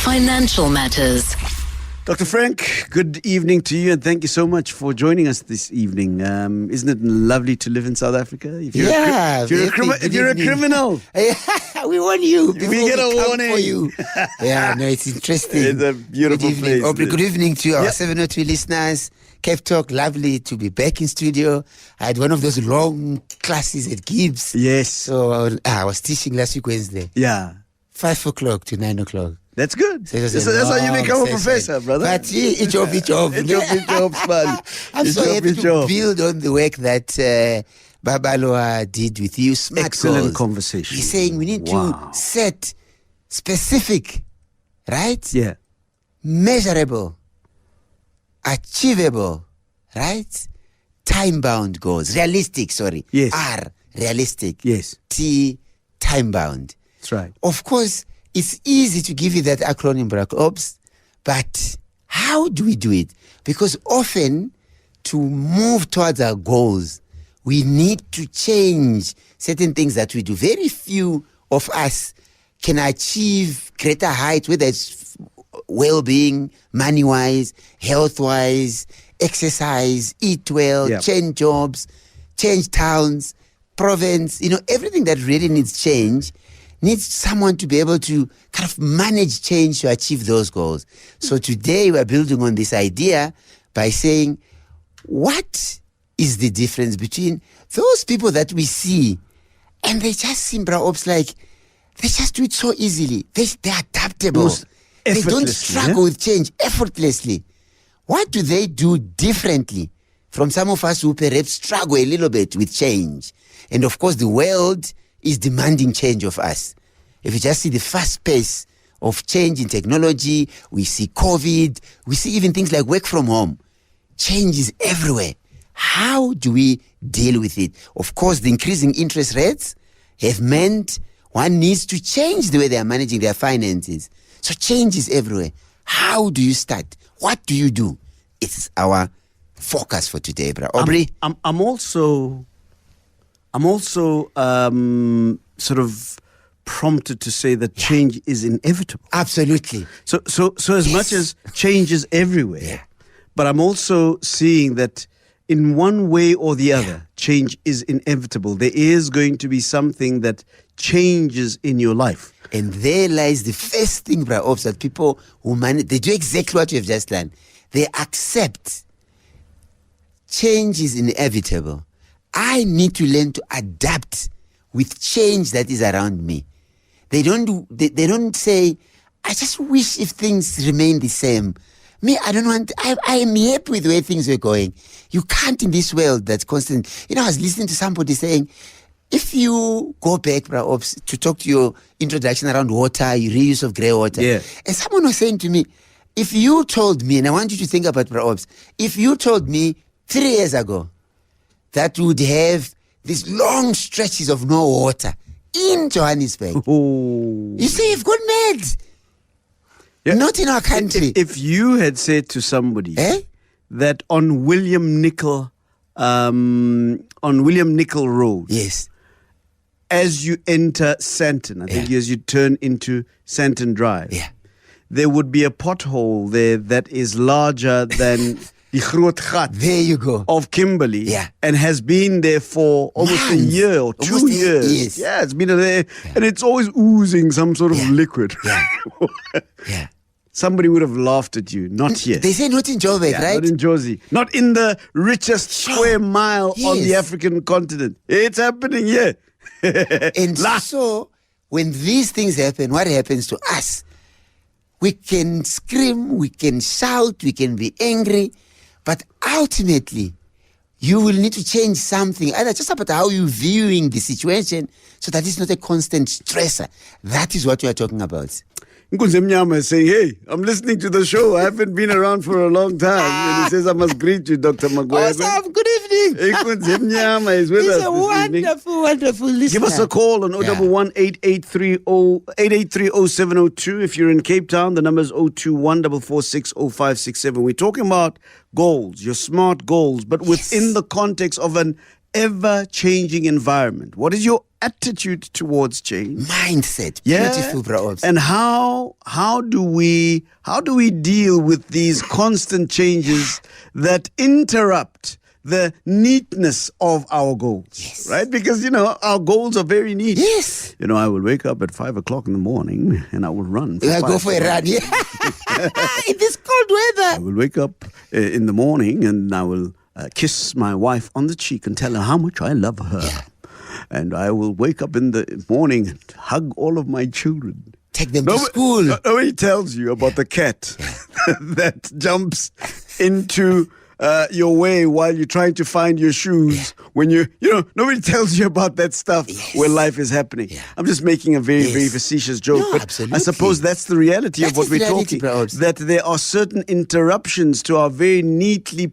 financial matters. Dr. Frank, good evening to you, and thank you so much for joining us this evening. Isn't it lovely to live in South Africa? If you're if you're a criminal, we warn you. We get a warning for you. Yeah, no, it's interesting. It's a beautiful place. Aubrey, good evening to our 702 listeners. Cape Talk, lovely to be back in studio. I had one of those long classes at GIBS. Yes. So I was teaching last week Wednesday. Yeah. 5 o'clock to 9 o'clock. That's good. So that's how you become a professor, brother. But each of. Each of, man. I'm so happy to build on the work that Babaloa did with you. Smart Excellent goals. conversation. He's saying we need to set specific, right? Yeah. Measurable, achievable, right? Time-bound goals. Realistic, sorry. Yes. R, realistic. Yes. T, time-bound. That's right. Of course, it's easy to give you that acronym, Brak Ops, but how do we do it? Because often, to move towards our goals, we need to change certain things that we do. Very few of us can achieve greater heights, whether it's well-being, money-wise, health-wise, exercise, eat well, change jobs, change towns, province. Everything that really needs change needs someone to be able to kind of manage change to achieve those goals. So today we're building on this idea by saying, what is the difference between those people that we see and they just seem, Ops, like they just do it so easily. They're adaptable. They don't struggle with change effortlessly. What do they do differently from some of us who perhaps struggle a little bit with change? And of course, the world is demanding change of us. If you just see the fast pace of change in technology, we see COVID, we see even things like work from home. Change is everywhere. How do we deal with it? Of course, the increasing interest rates have meant one needs to change the way they are managing their finances. So change is everywhere. How do you start? What do you do? It's our focus for today, bro. Aubrey? I'm also sort of prompted to say that change is inevitable. Absolutely. So as much as change is everywhere, but I'm also seeing that in one way or the other, change is inevitable. There is going to be something that changes in your life. And there lies the first thing, bro, Ops, that people who manage, they do exactly what you have just done. They accept change is inevitable. I need to learn to adapt with change that is around me. They don't say, I just wish if things remain the same. Me, I don't want, I am happy with the way things are going. You can't in this world that's constant. I was listening to somebody saying, if you go back, bro, Ops, to talk to your introduction around water, reuse of grey water, and someone was saying to me, if you told me, and I want you to think about, bro, Ops, if you told me 3 years ago that would have these long stretches of no water in Johannesburg, you say you've gone mad. Yeah. Not in our country. If you had said to somebody that on William Nicol Road, as you enter Sandton, I think as you turn into Sandton Drive, there would be a pothole there that is larger than the Groot Gat of Kimberley, and has been there for almost a year or 2 years. Yeah, it's been there, and it's always oozing some sort of liquid. Somebody would have laughed at you. Not here. They say not in Joburg, right? Not in Jozi. Not in the richest square mile on the African continent. It's happening here. And so, when these things happen, what happens to us? We can scream, we can shout, we can be angry, but ultimately, you will need to change something, either just about how you're viewing the situation, so that it's not a constant stressor. That is what we are talking about. Nkunzi Mnyama is saying, hey, I'm listening to the show. I haven't been around for a long time. And he says, I must greet you, Dr. Magwegwe. Awesome. Good evening. Nkunzi Mnyama is with us He's a wonderful listener. Give us a call on 011-8830-702. If you're in Cape Town, the number is 021-446-0567. We're talking about goals, your smart goals, but within the context of an ever-changing environment, what is your attitude towards change? Mindset. Yeah. Beautiful, bro. And how do we deal with these constant changes that interrupt the neatness of our goals? Yes. Right? Because, our goals are very neat. Yes. I will wake up at 5 o'clock in the morning and I will run. I go for a run. Yeah. In this cold weather. I will wake up in the morning and I will kiss my wife on the cheek and tell her how much I love her. Yeah. And I will wake up in the morning and hug all of my children. Take them to school. Nobody tells you about the cat that jumps into your way while you're trying to find your shoes. When nobody tells you about that stuff where life is happening. Yeah. I'm just making a very, very facetious joke. No, but absolutely. I suppose that's the reality of what we're talking. That there are certain interruptions to our very neatly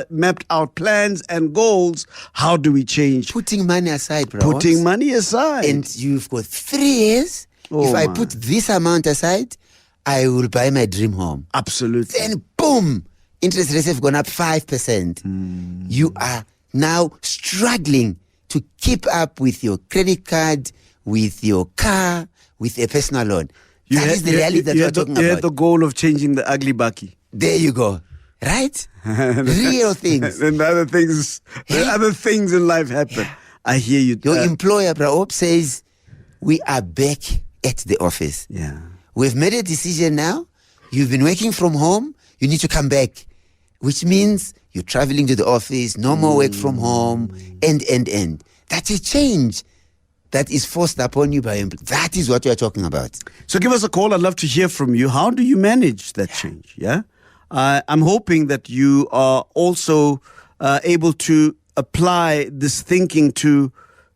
mapped out plans and goals. How do we change? Putting money aside, bro. Putting money aside. And you've got 3 years. If I put this amount aside, I will buy my dream home. Absolutely. Then boom, interest rates have gone up 5%. You are now struggling to keep up with your credit card, with your car, with a personal loan. That is the reality that we're talking about. You had the goal of changing the ugly bucky. There you go. Right? Real things. And other things in life happen. Yeah. I hear you. Your employer, bro, says, we are back at the office. Yeah. We've made a decision now. You've been working from home. You need to come back, which means you're traveling to the office, no more work from home, and. That's a change that is forced upon you by employees. That is what you're talking about. So give us a call. I'd love to hear from you. How do you manage that change? Yeah. I'm hoping that you are also able to apply this thinking to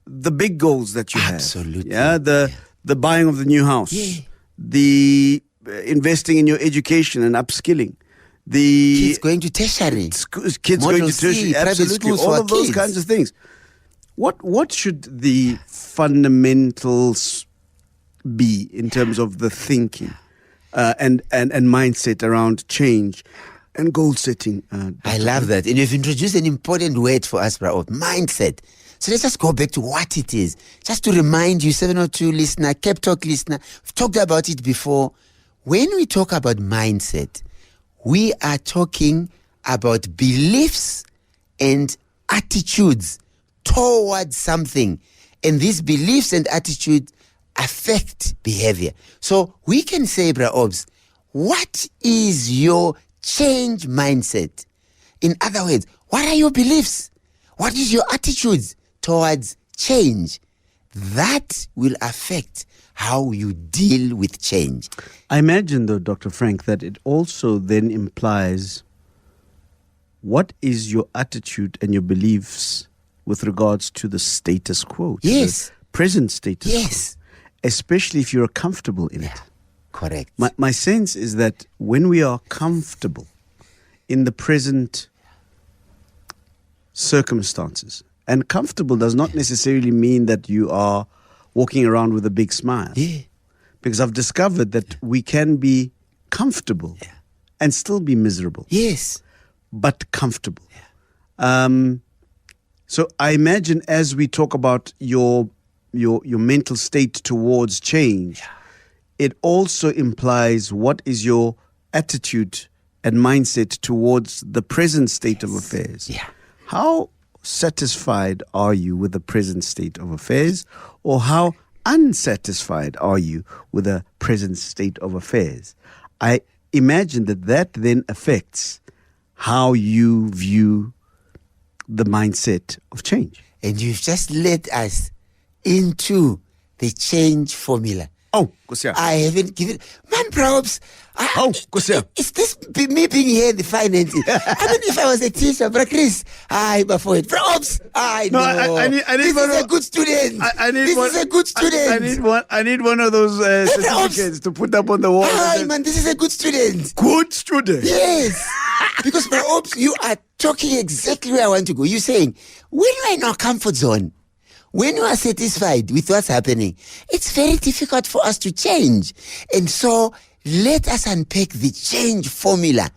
the big goals that you have. Absolutely. Yeah. The buying of the new house. Yeah. The investing in your education and upskilling. The kids going to tertiary. Kids going to tertiary. Absolutely. All of those kinds of things. What should the fundamentals be in terms of the thinking and mindset around change and goal setting? I love that. And you've introduced an important word for us, bro, mindset. So let's just go back to what it is. Just to remind you, 702 listener, Cape Talk listener, we've talked about it before. When we talk about mindset, we are talking about beliefs and attitudes towards something. And these beliefs and attitudes affect behavior. So we can say, Bra Obs, what is your change mindset? In other words, what are your beliefs? What is your attitudes towards change? That will affect how you deal with change. I imagine, though, Dr. Frank, that it also then implies what is your attitude and your beliefs with regards to the status quo. Yes. The present status yes. quo. Especially if you're comfortable in it. Correct. My sense is that when we are comfortable in the present circumstances, and comfortable does not necessarily mean that you are walking around with a big smile. Yeah. Because I've discovered that we can be comfortable and still be miserable. Yes. But comfortable. Yeah. So I imagine as we talk about your mental state towards change, it also implies what is your attitude and mindset towards the present state of affairs. Yeah. How satisfied are you with the present state of affairs, or how unsatisfied are you with the present state of affairs? I imagine that then affects how you view the mindset of change. And you've just led us into the change formula. Oh, Kosia. I haven't given... Man, perhaps... Kosia. Is this me being here in the finances? I mean, if I was a teacher, but Chris, before it. Perhaps, no. I need this is a good student. This is a good student. I need one of those certificates to put up on the wall. Man, this is a good student. Good student? Yes. Because perhaps you are talking exactly where I want to go. You're saying, when you're in our comfort zone, when you are satisfied with what's happening, it's very difficult for us to change. And so let us unpack the change formula.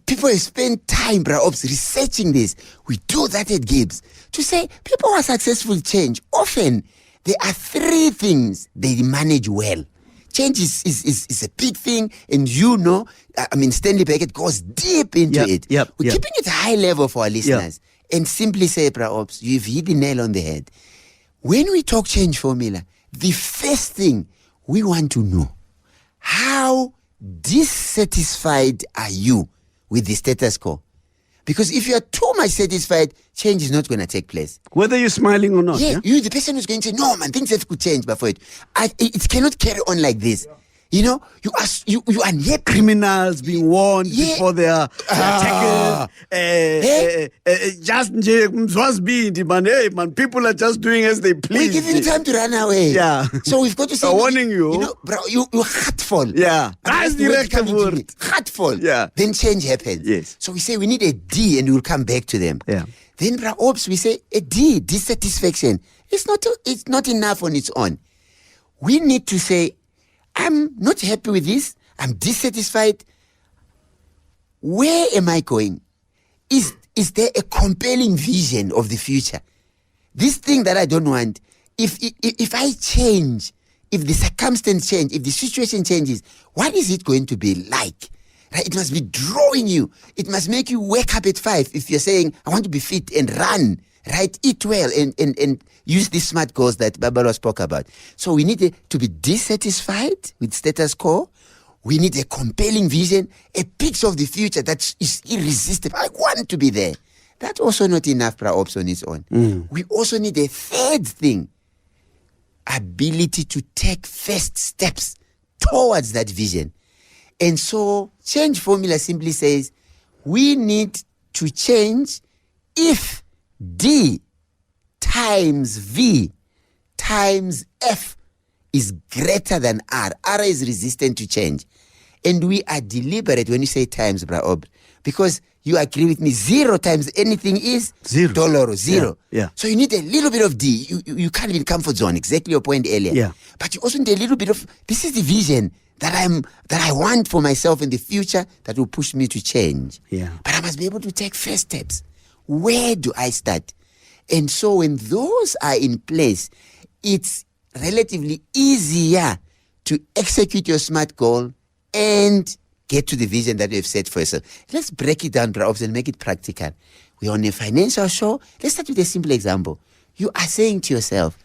People have spent time, perhaps, researching this. We do that at GIBS to say people who are successful change, often there are three things they manage well. Change is a big thing, and Stanley Beckett goes deep into it. We're keeping it high level for our listeners and simply say, Ops, you've hit the nail on the head. When we talk change formula, the first thing we want to know, how dissatisfied are you with the status quo? Because if you are too much satisfied, change is not going to take place. Whether you're smiling or not. Yeah, you're the person who's going to say, no, man, things have to change before it. It cannot carry on like this. You know, you are unhappy. Criminals being warned before they are tackled. Just man, people are just doing as they please. We're giving time to run away. Yeah. So we've got to say, warning you. You know, bro, you're heartful. Yeah. That's the correct word. Heartful. Yeah. Then change happens. Yes. So we say we need a D, and we'll come back to them. Yeah. Then, we say a D, dissatisfaction. It's not enough on its own. We need to say, I'm not happy with this. I'm dissatisfied. Where am I going? Is there a compelling vision of the future? This thing that I don't want, if I change, if the circumstance change, if the situation changes, what is it going to be like? Right? It must be drawing you. It must make you wake up at 5. If you're saying, I want to be fit and run, right? Eat well and use the SMART goals that Babalo spoke about. So we need to be dissatisfied with status quo. We need a compelling vision, a picture of the future that is irresistible. I want to be there. That's also not enough, perhaps, on its own. We also need a third thing, ability to take first steps towards that vision. And so change formula simply says we need to change if D times V times F is greater than R. R is resistant to change. And we are deliberate when you say times, because you agree with me, 0 times anything is zero. Dollar, zero. Yeah. So you need a little bit of D. You can't be in comfort zone, exactly your point earlier. Yeah. But you also need a little bit of, this is the vision that I want for myself in the future that will push me to change. Yeah. But I must be able to take first steps. Where do I start? And so when those are in place, it's relatively easier to execute your SMART goal and get to the vision that you've set for yourself. Let's break it down, perhaps, and make it practical. We're on a financial show. Let's start with a simple example. You are saying to yourself,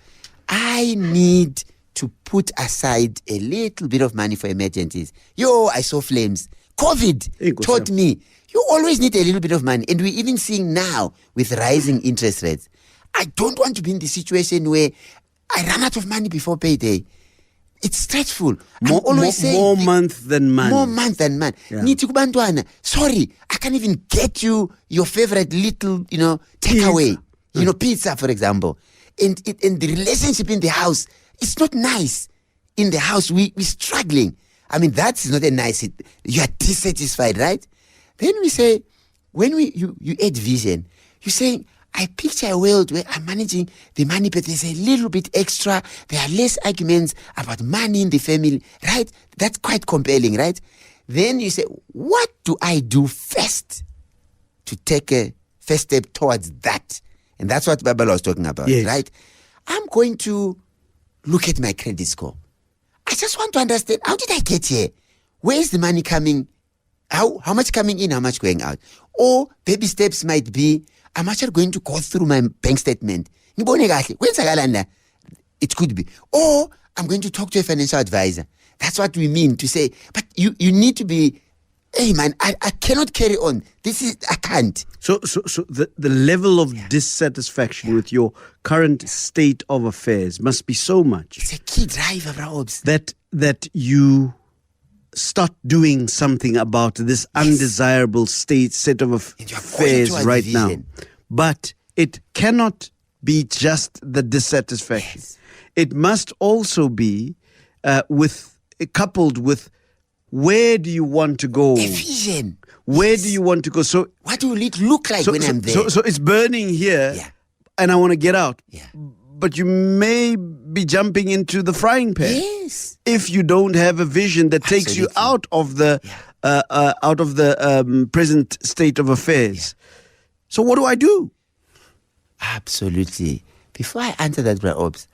I need to put aside a little bit of money for emergencies. I saw flames. COVID taught me you always need a little bit of money. And we're even seeing now with rising interest rates. I don't want to be in the situation where I run out of money before payday. It's stressful. More month than month. More month than month. Yeah. Sorry, I can't even get you your favorite little, takeaway. Pizza, for example. And the relationship in the house, it's not nice. In the house, we're struggling. I mean, that's not a nice, you are dissatisfied, right? Then we say, when you add vision, you're saying, I picture a world where I'm managing the money, but there's a little bit extra. There are less arguments about money in the family, right? That's quite compelling, right? Then you say, what do I do first to take a first step towards that? And that's what Babala was talking about, right? I'm going to look at my credit score. I just want to understand, how did I get here? Where is the money coming? How much coming in, how much going out? Or baby steps might be, I'm actually going to go through my bank statement. It could be. Or I'm going to talk to a financial advisor. That's what we mean to say, but you need to be, hey man, I cannot carry on. I can't. So the level of dissatisfaction with your current state of affairs must be so much. It's a key driver, Robs. That you start doing something about this undesirable set of affairs right now. But it cannot be just the dissatisfaction. Yes. It must also be coupled with, where do you want to go? A vision. Where do you want to go? So what will it look like when I'm there? So it's burning here, and I want to get out. Yeah. But you may be jumping into the frying pan. Yes. If you don't have a vision that takes you out of the present state of affairs. Yeah. So what do? Absolutely. Before I answer that, Bra Ops,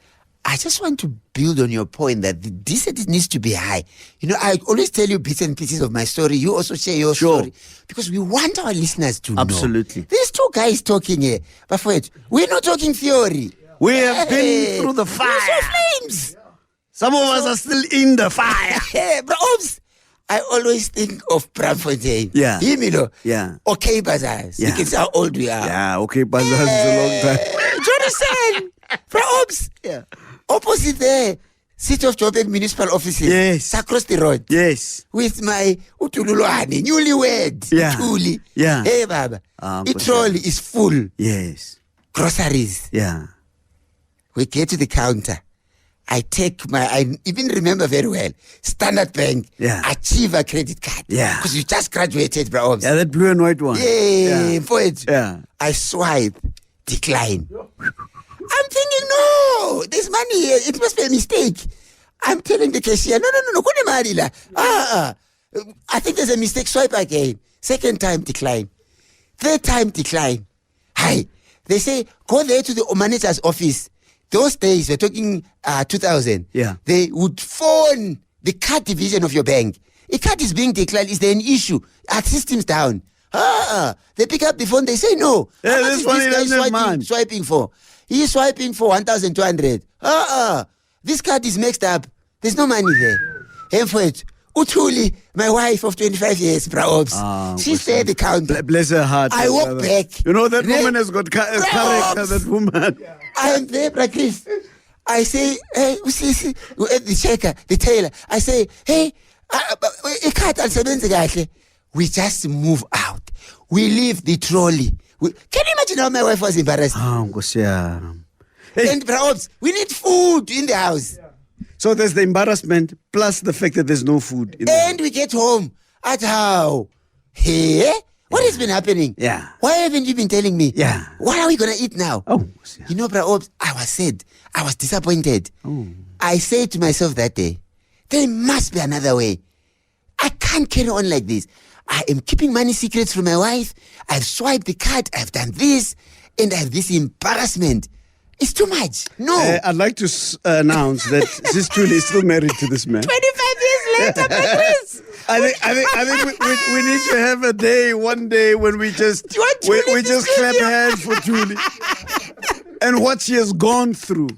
I just want to build on your point that the density needs to be high. You know, I always tell you bits and pieces of my story. You also share your story. Because we want our listeners to know. Absolutely. There's two guys talking here. But wait, we're not talking theory. We have been through the fire. We saw flames. Some of us are still in the fire. Bra Ops, I always think of Bramfontein. Yeah. Him, you know. Yeah. Okay, Bazaars. Yeah. You can see how old we are. Yeah, okay, Bazaars is a long time. Do you understand? Bra Ops. Yeah. Opposite there, City of Joburg municipal offices. Yes. Across the road. Yes. With my Utululwane, newlywed. Yeah. Utuli. Yeah. Hey, Baba. The trolley is full. Yes. Groceries. Yeah. We get to the counter. I even remember very well, Standard Bank, Achiever credit card. Yeah. Because you just graduated, bro. Yeah, that blue and white one. Yeah. For it. Yeah. I swipe, decline. I'm thinking, no, there's money here. It must be a mistake. I'm telling the cashier, no. I think there's a mistake. Swipe again. Second time, decline. Third time, decline. Hi. They say, go there to the manager's office. Those days, we're talking 2000. Yeah. They would phone the card division of your bank. A card is being declined. Is there an issue? Our system's down. They pick up the phone. They say, no. Yeah, this one he doesn't have swiping for. He's swiping for 1,200. This card is mixed up. There's no money there. And for it, Utuli, my wife of 25 years, Ops, she's there at the counter. Bless her heart. I walk back. You know, that woman has got character, that woman. I am there, Chris. I say, hey, the checker, the tailor. I say, hey, we just move out. We leave the trolley. Can you imagine how my wife was embarrassed? And perhaps we need food in the house. So there's the embarrassment plus the fact that there's no food. And we get home at how? Hey, what has been happening? Yeah. Why haven't you been telling me? Yeah. What are we going to eat now? You know, perhaps I was sad. I was disappointed. I said to myself that day, there must be another way. I can't carry on like this. I am keeping money secrets from my wife. I've swiped the card. I've done this. And I have this embarrassment. It's too much. No. I'd like to announce that Sis Truly is still married to this man. 25 years later, Chris. I think we need to have one day when we just clap hands for Truly and what she has gone through.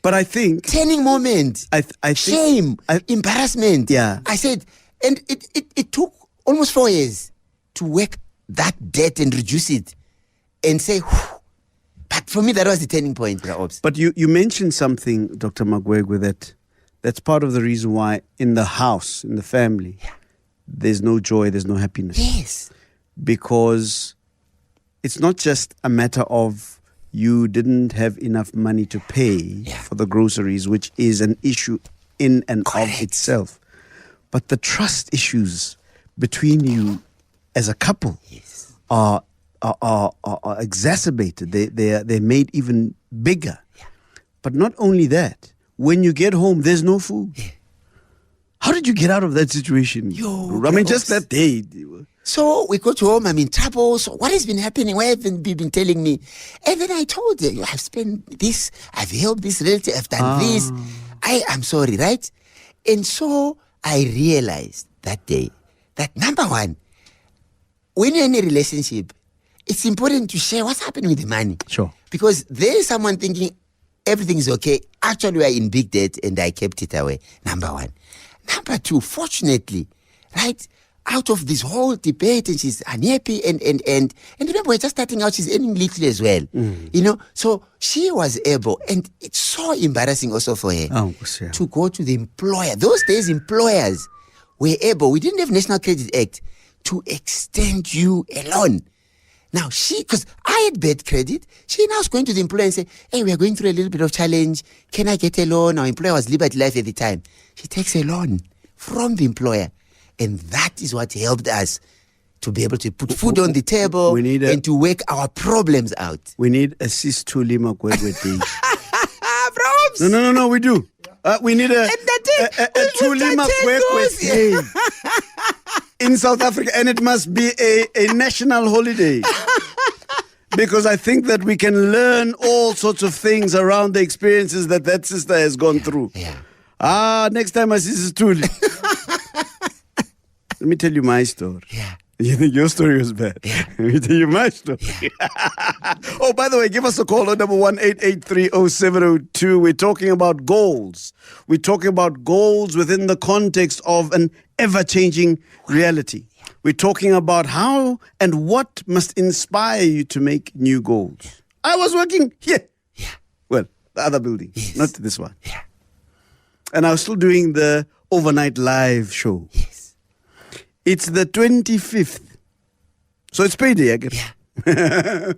But I think turning moment. I think, shame, embarrassment. Yeah. I said, and it took almost 4 years to work that debt and reduce it and say, whew. But for me, that was the turning point, perhaps. But you mentioned something, Dr. Magwegwe, that's part of the reason why in the house, in the family, there's no joy, there's no happiness. Yes. Because it's not just a matter of you didn't have enough money to pay for the groceries, which is an issue in and of itself. But the trust issues between you as a couple are exacerbated. They're made even bigger. But not only that, when you get home, there's no food. How did you get out of that situation? Just that day. So we got home, I'm in trouble. So what has been happening? Why haven't you been telling me? And then I told you, I've spent this, I've helped this relative, I've done this. I'm sorry, right? And so I realized that day that number one, when you're in a relationship, it's important to share what's happening with the money. Sure. Because there is someone thinking everything is okay. Actually, we are in big debt and I kept it away. Number one. Number two, fortunately, right, out of this whole debate and she's unhappy and remember, we're just starting out, she's earning little as well. You know, so she was able, and it's so embarrassing also for her to go to the employer. Those days, employers were able, we didn't have National Credit Act, to extend you a loan. Now, because I had bad credit, she now is going to the employer and say, hey, we are going through a little bit of challenge. Can I get a loan? Our employer was Liberty Life at the time. She takes a loan from the employer. And that is what helped us to be able to put food on the table and to work our problems out. We need a Sis Truly Magwegwe day. Bros! No, we do. We need a Truly Magwegwe day in South Africa, and it must be a national holiday. because I think that we can learn all sorts of things around the experiences that sister has gone through. Yeah. Next time I see Sister Tuli. Let me tell you my story. Yeah. You think your story was bad? Yeah. Let me tell you my story. Oh, by the way, give us a call on 1-883-0702. We're talking about goals. We're talking about goals within the context of an ever-changing reality. We're talking about how and what must inspire you to make new goals. I was working here. Yeah. Well, the other building, not this one. Yeah. And I was still doing the overnight live show. Yes. It's the 25th. So it's payday again. Yeah.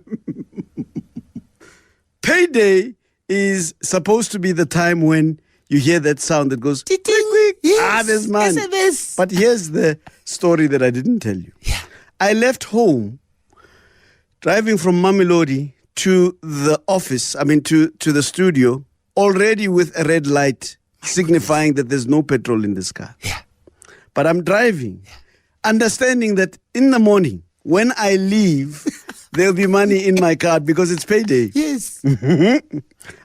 Payday is supposed to be the time when you hear that sound that goes, quick, quick. Yes. There's money. SMS. But here's the story that I didn't tell you. Yeah. I left home driving from Mamelodi to the office, to the studio, already with a red light signifying that there's no petrol in this car. Yeah. But I'm driving, understanding that in the morning, when I leave, there'll be money in my card because it's payday. Yes.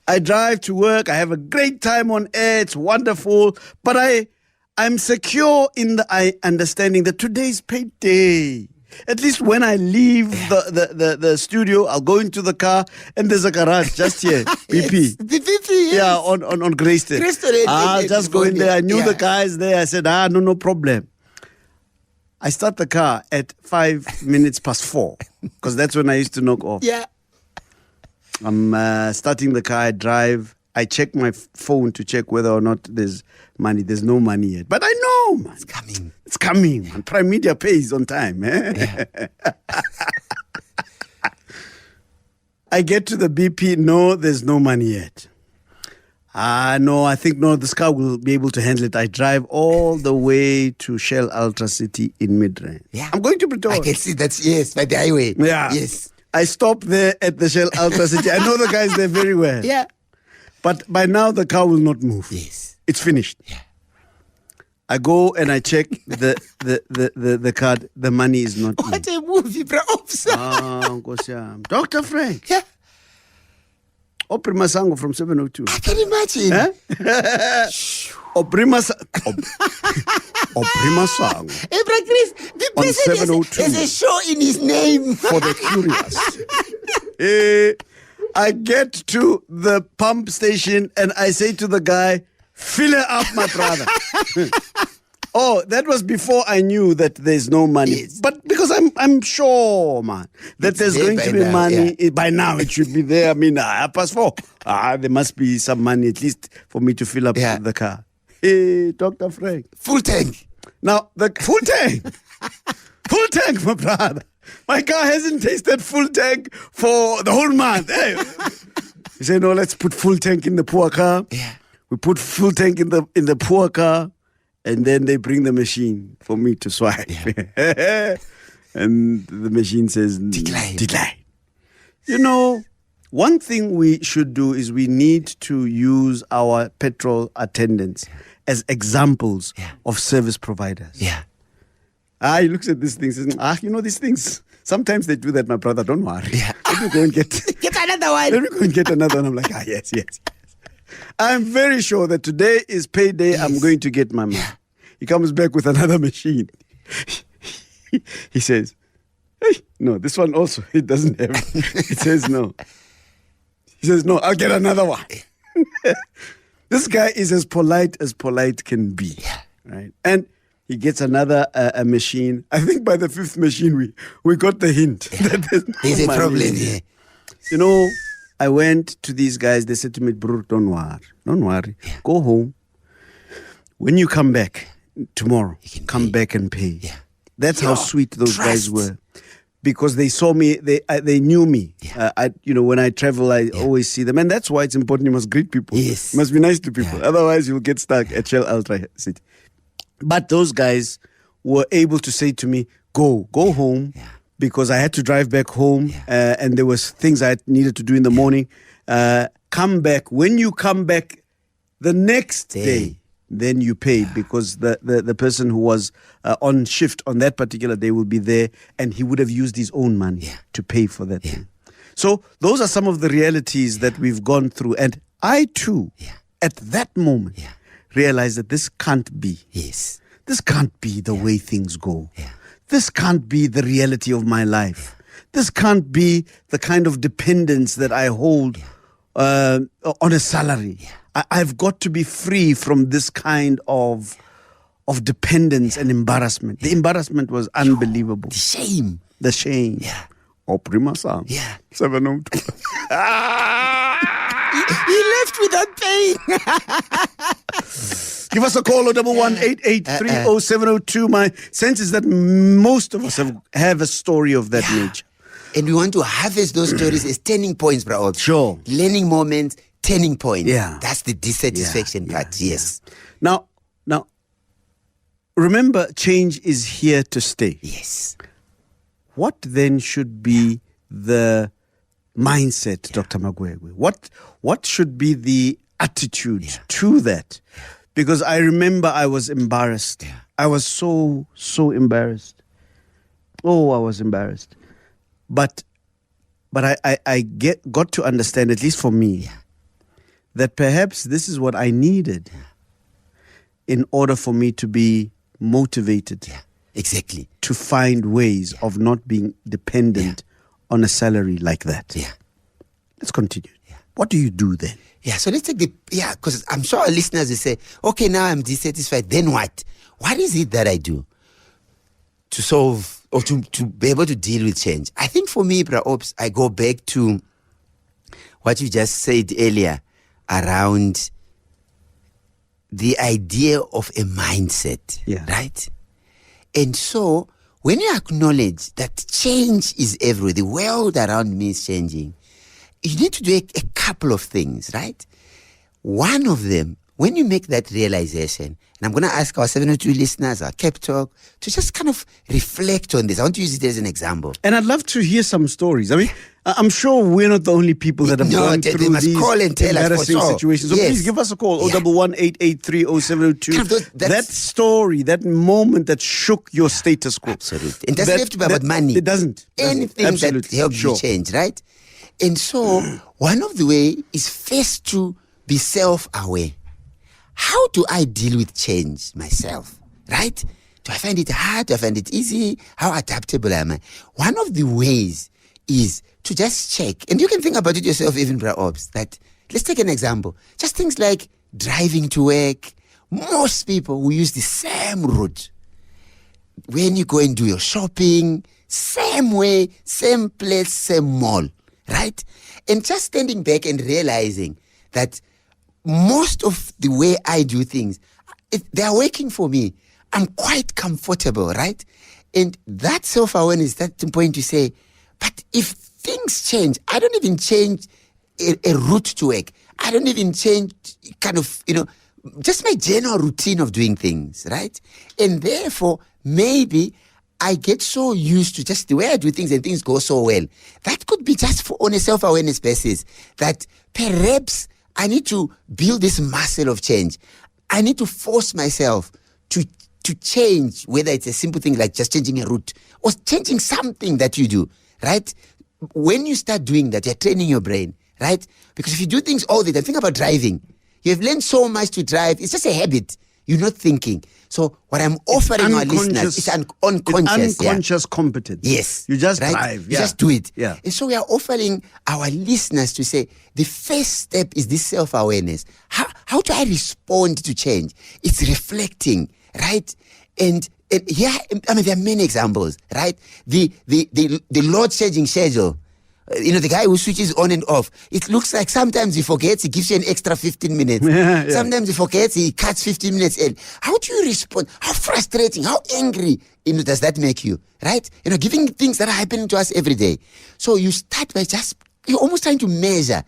I drive to work. I have a great time on air. It's wonderful. But I'm secure in the understanding that today's payday. At least when I leave the studio, I'll go into the car and there's a garage just here. BP. Yes. The BP, yes. Yeah, on Greyston. I'll just go in there. I knew the guys there. I said, no problem. I start the car at 5 minutes past 4 because that's when I used to knock off. Yeah. I'm starting the car, I drive. I check my phone to check whether or not there's money. There's no money yet. But I know, man. It's coming. It's coming, man. Prime Media pays on time. Eh? Yeah. I get to the BP. No, there's no money yet. No, I think this car will be able to handle it. I drive all the way to Shell Ultra City in Midrand. Yeah. I'm going to Pretoria. I can see that's, yes, by the highway. Yeah. Yes. I stop there at the Shell Ultra City. I know the guys there very well. Yeah. But by now, the car will not move. Yes. It's finished. Yeah. I go and I check the card. The money is not in. What a movie, bro. Dr. Frank. Yeah. Aubrey Masango from 702. I can imagine. Huh? Aubrey Masango. Hey, bro, Chris, the On person 702. has a show in his name. For the curious. I get to the pump station and I say to the guy, fill it up, my brother. Oh, that was before I knew that there's no money. Yes. But because I'm sure, man, that there's going to be now, money. By now, it should be there. Past 4. There must be some money at least for me to fill up the car. Hey, Dr. Frank. Full tank. Now, the full tank. Full tank, my brother. My car hasn't tasted full tank for the whole month. Hey. He said, no, let's put full tank in the poor car. Yeah. We put full tank in the poor car. And then they bring the machine for me to swipe. Yeah. And the machine says, decline. One thing we should do is we need to use our petrol attendants as examples of service providers. Yeah. He looks at these things and says, these things, sometimes they do that, my brother, don't worry. Yeah. Let me go and get another one. Let me go and get another one. I'm like, yes. I'm very sure that today is payday. Yes. I'm going to get my money. Yeah. He comes back with another machine. He says, hey, no, this one also, it doesn't have. It says no. He says, no, I'll get another one. This guy is as polite can be. Yeah. Right? And he gets another a machine. I think by the 5th machine, we got the hint that there's a problem here. I went to these guys. They said to me, bro, don't worry. Yeah. Go home. When you come back tomorrow, come back and pay. Yeah. That's how sweet those guys were. Because they saw me, they knew me. Yeah. When I travel, I always see them. And that's why it's important. You must greet people. Yes. You must be nice to people. Yeah. Otherwise, you'll get stuck at Shell Ultra City. But those guys were able to say to me, go home. Yeah. Because I had to drive back home and there was things I needed to do in the morning. Come back. When you come back the next day, then you pay because the person who was on shift on that particular day will be there and he would have used his own money to pay for that thing. So those are some of the realities that we've gone through. And I too, at that moment, realized that this can't be. Yes. This can't be the way things go. This can't be the reality of my life. This can't be the kind of dependence that I hold on a salary. I've got to be free from this kind of dependence and embarrassment. The embarrassment was unbelievable. The shame. Yeah. Aubrey Masango. Yeah. 702. He left without paying. Give us a call on 1188830702. My sense is that most of us have a story of that nature. And we want to harvest those stories as turning points, bro. Sure. Learning moments, turning points. Yeah. That's the dissatisfaction part. Yes. Now, remember, change is here to stay. Yes. What then should be the mindset, Dr. Magwegwe? What should be the attitude to that? Because I remember I was embarrassed. I was so embarrassed. Oh, I was embarrassed. But I got to understand, at least for me, that perhaps this is what I needed in order for me to be motivated. Exactly. To find ways of not being dependent on a salary like that. Let's continue. What do you do then? So let's take because I'm sure our listeners will say, okay, now I'm dissatisfied. Then what? What is it that I do to solve or to be able to deal with change? I think for me, perhaps, I go back to what you just said earlier around the idea of a mindset, right? And so when you acknowledge that change is everywhere, the world around me is changing, you need to do a couple of things, right? One of them, when you make that realization, and I'm going to ask our 702 listeners, our Cape Talk, to just kind of reflect on this. I want to use it as an example. And I'd love to hear some stories. I mean, I'm sure we're not the only people that have gone through these call and tell embarrassing situations. So please give us a call, 01188300702. That story, that moment that shook your status quo. Absolutely. It doesn't have to be about money. It doesn't. Anything that helps you change, right? And so one of the ways is first to be self-aware. How do I deal with change myself, right? Do I find it hard? Do I find it easy? How adaptable am I? One of the ways is to just check, and you can think about it yourself even, perhaps, that let's take an example. Just things like driving to work. Most people will use the same route. When you go and do your shopping, same way, same place, same mall, right? And just standing back and realizing that most of the way I do things, they are working for me. I'm quite comfortable, right? And that self-awareness, that's the point to say, but if things change, I don't even change a route to work. I don't even change kind of, just my general routine of doing things, right? And therefore, maybe I get so used to just the way I do things and things go so well. That could be just on a self-awareness basis that perhaps I need to build this muscle of change. I need to force myself to change, whether it's a simple thing like just changing a route or changing something that you do, right? When you start doing that, you're training your brain, right? Because if you do things all the time, think about driving. You have learned so much to drive. It's just a habit. You're not thinking. So what I'm offering our listeners is unconscious competence. Yes. You just drive. You just do it. Yeah. And so we are offering our listeners to say, the first step is this self-awareness. How do I respond to change? It's reflecting, right? And here, there are many examples, right? The load shedding schedule. The guy who switches on and off. It looks like sometimes he forgets, he gives you an extra 15 minutes. Sometimes he forgets, he cuts 15 minutes in. How do you respond? How frustrating, how angry, does that make you, right? Giving things that are happening to us every day. So you start by you're almost trying to measure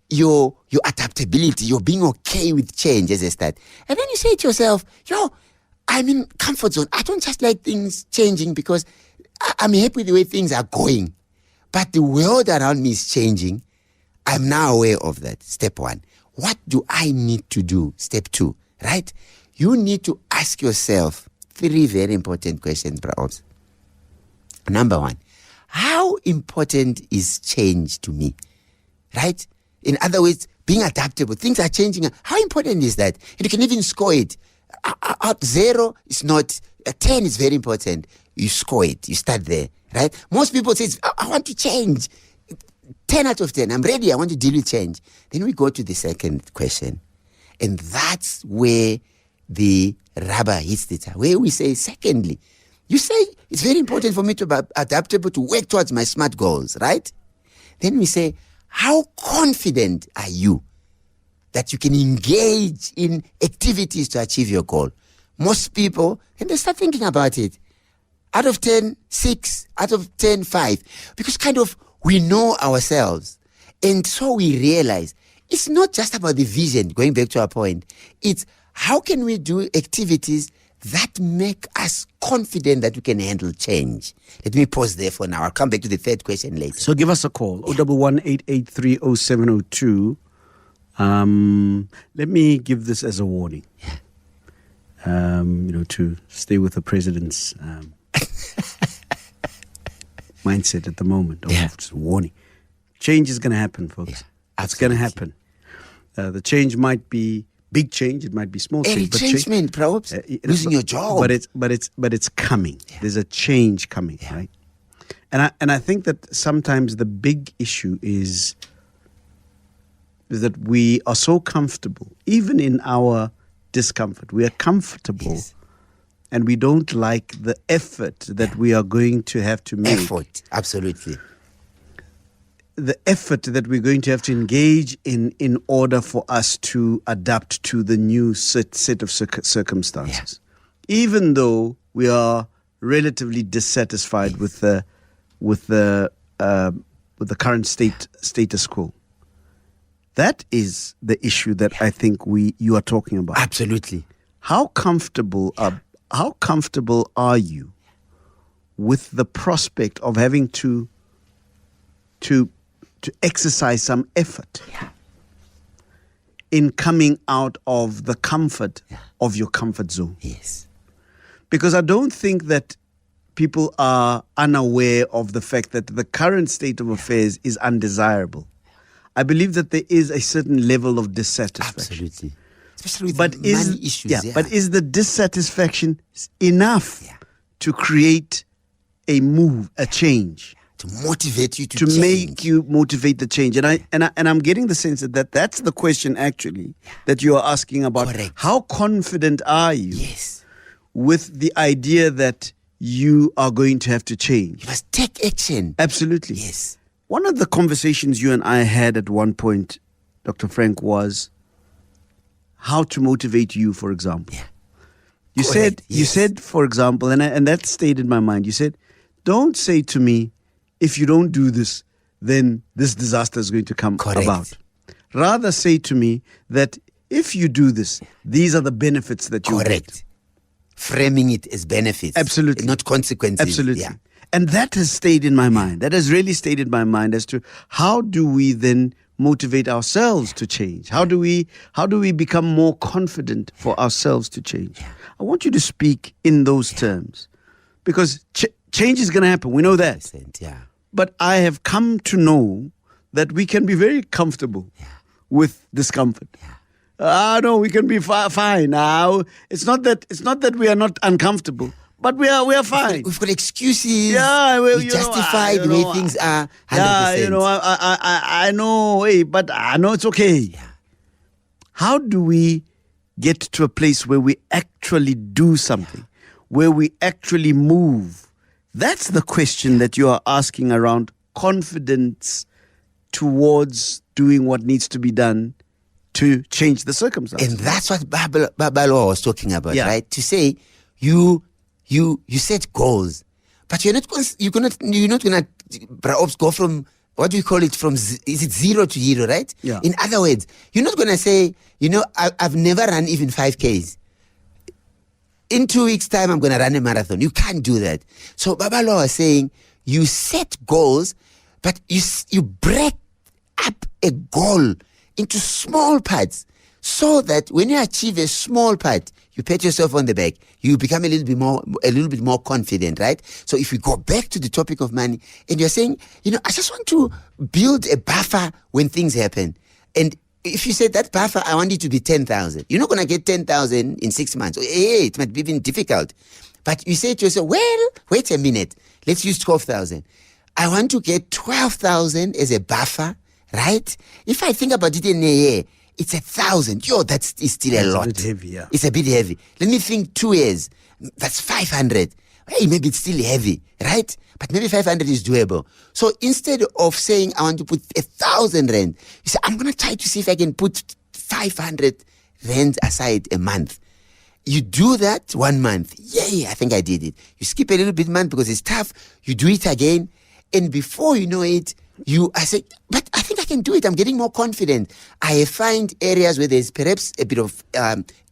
your adaptability, your being okay with change as a start. And then you say to yourself, I'm in comfort zone. I don't just like things changing because I'm happy with the way things are going. But the world around me is changing. I'm now aware of that. Step one. What do I need to do? Step two, right? You need to ask yourself 3 very important questions, perhaps. Number one, how important is change to me? Right? In other words, being adaptable. Things are changing. How important is that? And you can even score it. 0 is not, 10 is very important. You score it. You start there. Right? Most people say, I want to change. 10 out of 10. I'm ready. I want to deal with change. Then we go to the second question. And that's where the rubber hits the tire. Where we say, secondly, you say it's very important for me to be adaptable, to work towards my SMART goals, right? Then we say, how confident are you that you can engage in activities to achieve your goal? Most people, and they start thinking about it. Out of 10, 6. Out of 10, 5. Because kind of we know ourselves. And so we realize it's not just about the vision, going back to our point. It's how can we do activities that make us confident that we can handle change. Let me pause there for now. I'll come back to the third question later. So give us a call, 011-883-0702. Let me give this as a warning. To stay with the president's mindset at the moment. Just a warning. Change is going to happen, folks. It's going to happen. The change might be big change, it might be small change. Retrenchment, perhaps losing your job. But it's coming. There's a change coming, right? And I think that sometimes the big issue is that we are so comfortable, even in our discomfort. We are comfortable, and we don't like the effort that we are going to have to make. Effort, absolutely. The effort that we're going to have to engage in order for us to adapt to the new set of circumstances. Even though we are relatively dissatisfied with the current status quo. That is the issue that I think you are talking about. Absolutely. How comfortable are you with the prospect of having to exercise some effort in coming out of the comfort of your comfort zone? Yes. Because I don't think that people are unaware of the fact that the current state of affairs is undesirable. I believe that there is a certain level of dissatisfaction. Absolutely. Especially with money issues. But is the dissatisfaction enough to create a move, a change? To motivate you to make you motivate the change. And I'm getting the sense that that's the question actually that you are asking about. Correct. How confident are you with the idea that you are going to have to change? You must take action. Absolutely. Yes. One of the conversations you and I had at one point, Dr. Frank, was how to motivate you, for example. You said, for example, and that stayed in my mind. You said, don't say to me, if you don't do this, then this disaster is going to come about. Rather say to me that if you do this, these are the benefits that you get. Framing it as benefits. Absolutely. Not consequences. Absolutely. Yeah. And that has stayed in my mind. That has really stayed in my mind as to how do we then motivate ourselves to change? How do we become more confident for ourselves to change? I want you to speak in those terms, because change is going to happen. We know that. But I have come to know that we can be very comfortable with discomfort. No, we can be fine. Now, it's not that we are not uncomfortable, but we are fine. We've got excuses. We justify the way things are. 100%. I know, but I know it's okay. How do we get to a place where we actually do something, where we actually move? That's the question that you are asking around confidence towards doing what needs to be done to change the circumstances. And that's what Babalo was talking about, right? To say you set goals, but you're not gonna perhaps go from, what do you call it, from is it 0 to hero, right? In other words, you're not gonna say, I've never run even 5Ks. In 2 weeks' time, I'm going to run a marathon. You can't do that. So Babalo was saying, you set goals, but you break up a goal into small parts so that when you achieve a small part, you pat yourself on the back, you become a little bit more confident, right? So if we go back to the topic of money, and you're saying, I just want to build a buffer when things happen. And if you say that buffer, I want it to be 10,000. You're not going to get 10,000 in 6 months. It might be even difficult. But you say to yourself, well, wait a minute. Let's use 12,000. I want to get 12,000 as a buffer, right? If I think about it in a year, it's 1,000. That is still a lot. It's a bit heavy, yeah. It's a bit heavy. Let me think 2 years. That's 500. Hey, maybe it's still heavy, right? But maybe 500 is doable. So instead of saying I want to put 1,000 rand, you say, I'm going to try to see if I can put 500 rand aside a month. You do that 1 month. Yay, I think I did it. You skip a little bit month because it's tough. You do it again. And before you know it, I say, but I think I can do it. I'm getting more confident. I find areas where there's perhaps a bit of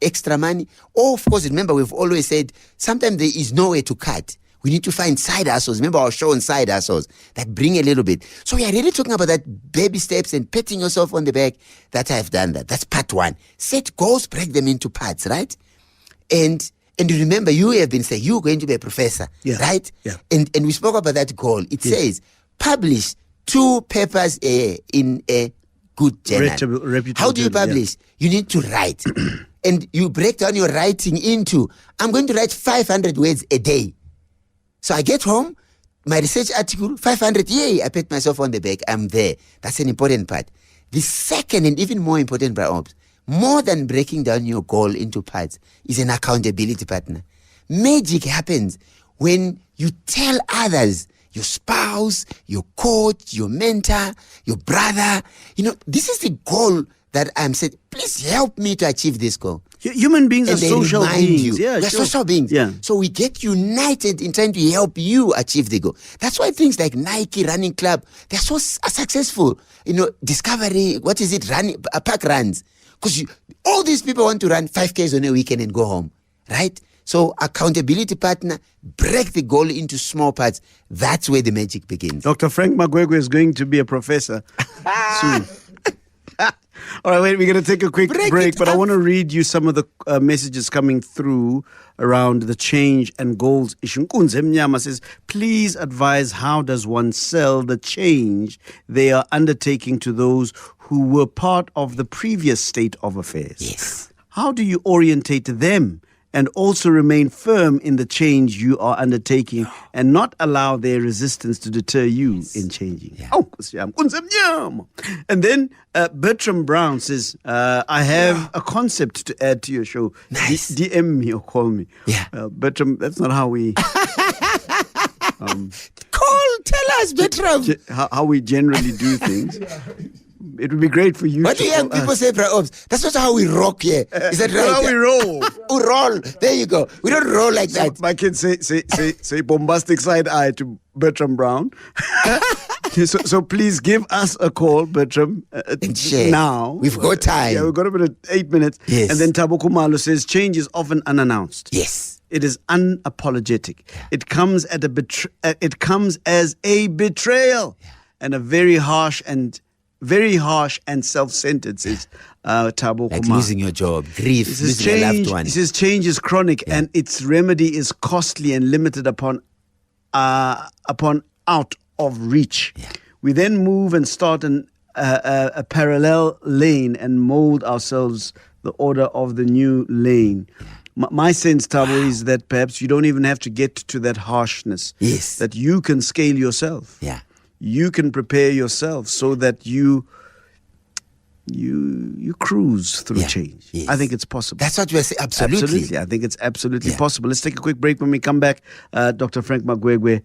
extra money. Or, of course, remember, we've always said sometimes there is no way to cut. We need to find side hustles. Remember our show on side hustles that bring a little bit. So we are really talking about that baby steps and patting yourself on the back that I've done that. That's part one. Set goals, break them into parts, right? And remember, you have been saying you're going to be a professor, right? Yeah. And we spoke about that goal. It says publish 2 papers a year in a good journal. Reputable How do you publish? You need to write. And you break down your writing into, I'm going to write 500 words a day. So I get home, my research article, 500, yay, I pat myself on the back, I'm there. That's an important part. The second and even more important, more than breaking down your goal into parts, is an accountability partner. Magic happens when you tell others, your spouse, your coach, your mentor, your brother, this is the goal that I'm saying, please help me to achieve this goal. Human beings are social beings. We're social beings. Yeah. So we get united in trying to help you achieve the goal. That's why things like Nike Running Club, they're so successful. Discovery, what is it, park runs. Because all these people want to run 5Ks on a weekend and go home, right? So accountability partner, break the goal into small parts. That's where the magic begins. Dr. Frank Magwegwe is going to be a professor soon. All right, wait, we're going to take a quick break, but I want to read you some of the messages coming through around the change and goals issue. Nkunze Mnyama says, please advise how does one sell the change they are undertaking to those who were part of the previous state of affairs? Yes. How do you orientate them and also remain firm in the change you are undertaking and not allow their resistance to deter you in changing? Yeah. And then Bertram Brown says, I have a concept to add to your show. Nice. DM me or call me. Yeah. Bertram, that's not how we... Tell us, Bertram. How we generally do things. It would be great for you. What do young people say, Ops? That's not how we rock here. Is that right? How we roll. We roll. There you go. We don't roll like that. My kids say bombastic side eye to Bertram Brown. So please give us a call, Bertram, now. We've got time. Yeah, we've got about 8 minutes. Yes. And then Tabo Kumalo says, change is often unannounced. Yes. It is unapologetic. Yeah. It comes as a betrayal, and a very harsh and self-centered, says Tabo like Kumalo. Losing your job, grief, losing a loved one. He says change is chronic and its remedy is costly and limited upon out of reach. Yeah. We then move and start a parallel lane and mold ourselves the order of the new lane. Yeah. My sense, Tabo, is that perhaps you don't even have to get to that harshness. Yes. That you can scale yourself. Yeah. You can prepare yourself so that you cruise through change. Yes. I think it's possible. That's what we're saying. Absolutely. I think it's absolutely possible. Let's take a quick break. When we come back, Dr. Frank Magwegwe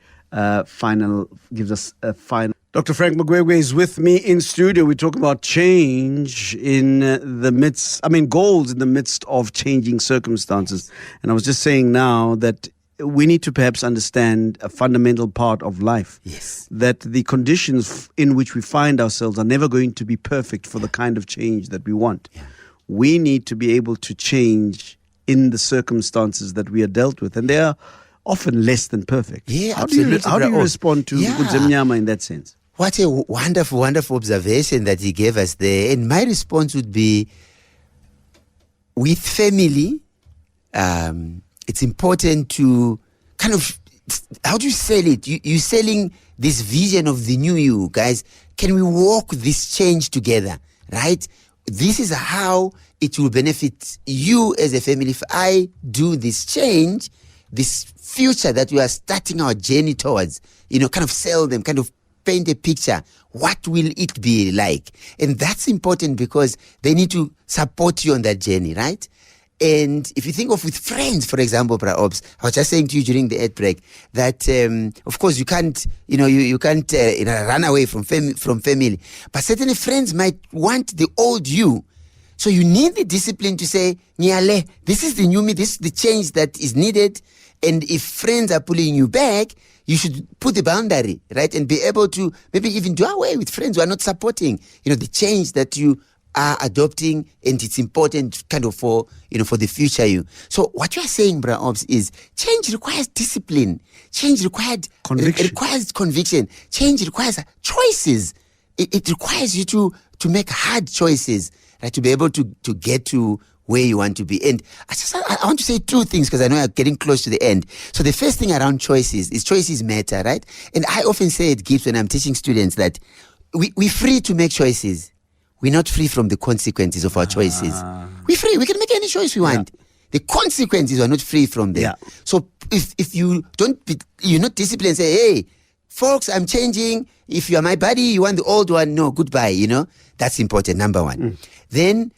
gives us a final. Dr. Frank Magwegwe is with me in studio. We talk about change in the midst, goals in the midst of changing circumstances. And I was just saying now that we need to perhaps understand a fundamental part of life. Yes. That the conditions in which we find ourselves are never going to be perfect for the kind of change that we want. Yeah. We need to be able to change in the circumstances that we are dealt with. And they are often less than perfect. Yeah, how do you respond to Guzemnyama in that sense? What a wonderful, wonderful observation that he gave us there. And my response would be, with family, it's important to kind of, how do you sell it? You're selling this vision of the new you, guys. Can we walk this change together, right? This is how it will benefit you as a family. If I do this change, this future that we are starting our journey towards, kind of sell them, kind of paint a picture. What will it be like? And that's important because they need to support you on that journey, right? And if you think of with friends, for example, Ops, I was just saying to you during the ad break that, of course, you can't, you can't run away from family. But certainly friends might want the old you. So you need the discipline to say, Nyale, this is the new me, this is the change that is needed. And if friends are pulling you back, you should put the boundary, right? And be able to maybe even do away with friends who are not supporting, the change that you are adopting, and it's important kind of for the future you. So what you are saying, Bra Ops, is change requires discipline. Change requires conviction. Change requires choices. It requires you to make hard choices, right? To be able to get to where you want to be. And I want to say two things because I know I'm getting close to the end. So the first thing around choices is choices matter, right? And I often say at GIBS when I'm teaching students that we're free to make choices. We're not free from the consequences of our choices. We're free. We can make any choice we want. Yeah. The consequences are not free from them. Yeah. So if you're not disciplined and say, hey, folks, I'm changing. If you are my buddy, you want the old one, no, goodbye, That's important, number one. Then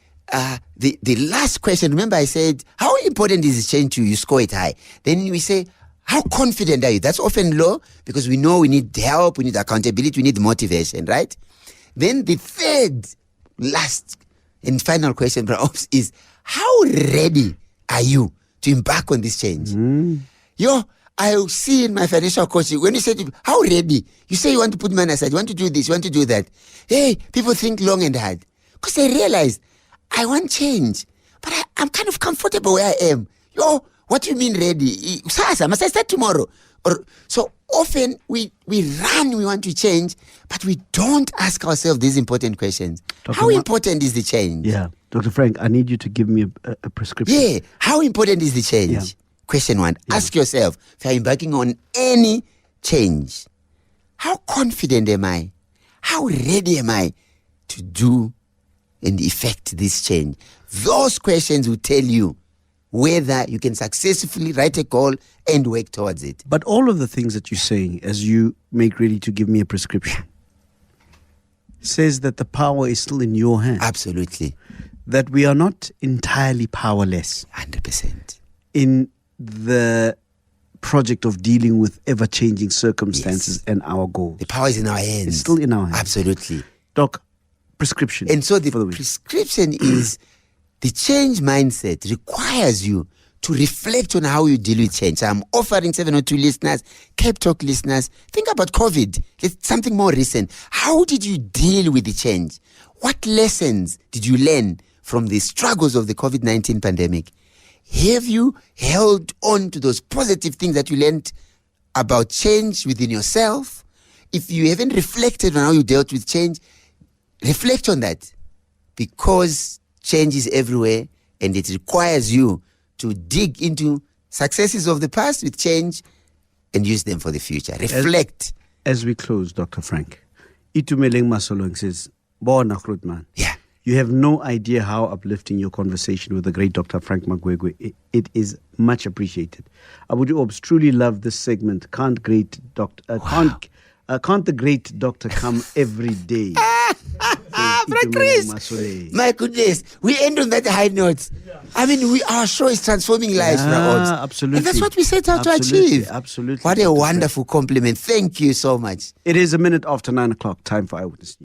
the last question, remember I said, how important is this change to you? You score it high. Then we say, how confident are you? That's often low because we know we need help, we need accountability, we need motivation, right? Then the third, last and final question, perhaps, is how ready are you to embark on this change? I see in my financial coaching, when you say, how ready? You say you want to put money aside, you want to do this, you want to do that. Hey, people think long and hard because they realize, I want change, but I'm kind of comfortable where I am. What do you mean ready? Sasa, must I start tomorrow? So often we run, we want to change, but we don't ask ourselves these important questions. How important is the change? Yeah. Dr. Frank, I need you to give me a prescription. Yeah. How important is the change? Yeah. Question one. Yeah. Ask yourself, if you're embarking on any change, how confident am I? How ready am I to do and effect this change? Those questions will tell you whether you can successfully write a call and work towards it. But all of the things that you're saying as you make ready to give me a prescription says that the power is still in your hands. Absolutely. That we are not entirely powerless. 100%. In the project of dealing with ever-changing circumstances and our goals. The power is in our hands. It's still in our hands. Absolutely. Doc, prescription. And so the prescription is the change mindset requires you to reflect on how you deal with change. So I'm offering 702 listeners, Cape Talk listeners, think about COVID. It's something more recent. How did you deal with the change? What lessons did you learn from the struggles of the COVID-19 pandemic? Have you held on to those positive things that you learned about change within yourself? If you haven't reflected on how you dealt with change, reflect on that, because change is everywhere and it requires you to dig into successes of the past with change and use them for the future. Reflect. As we close, Dr. Frank, Itumeleng Masolong says, Bona Grootman. Yeah. You have no idea how uplifting your conversation with the great Dr. Frank Magwegwe. It is much appreciated. Abudu Obs truly love this segment. Can't the great doctor come every day? Frank Chris, my goodness, we end on that high note. I mean, our show is transforming lives, absolutely. And that's what we set out to achieve. Absolutely. What a wonderful compliment. Thank you so much. It is a minute after 9 o'clock. Time for Eyewitness News.